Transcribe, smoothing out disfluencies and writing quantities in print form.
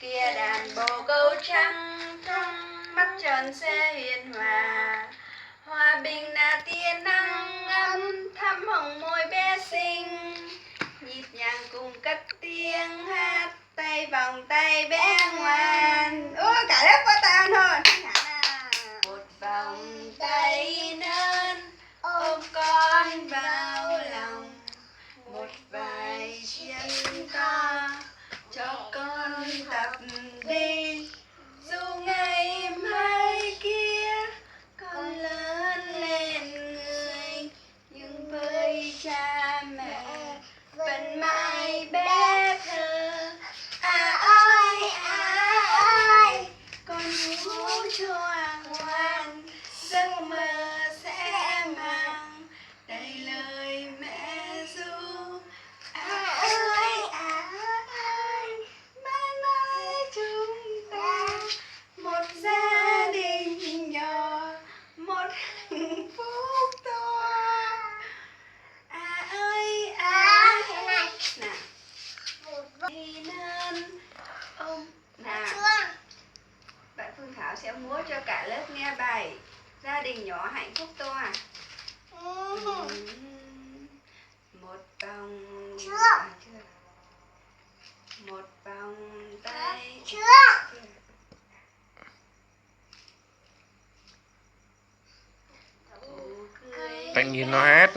kia đàn bồ câu trắng trong mắt tròn xe hiền hòa. Hòa bình là tia nắng ấm thắm hồng môi bé xinh, nhịp nhàng cùng cất tiếng hát, tay vòng tay bé ngoan. Cả lớp có tao thôi. Một vòng tay lớn ôm con vào lòng, một vài chân to cho con tập đi. Dù ngày mai kia con lớn lên người, nhưng với cha mẹ vẫn mãi bé thơ. Ơi, con ngủ cho ngoan, giấc mơ sẽ mang đầy lời mẹ ru. Ơi, mãi mãi chúng ta một gia đình nhỏ, một hạnh phúc to. Ơi nào đi nên ông nào. Bạn Phương Thảo sẽ múa cho cả lớp nghe bài Gia đình nhỏ hạnh phúc to. Một vòng chưa. Một vòng tay chưa. Bạn nhìn nó hát.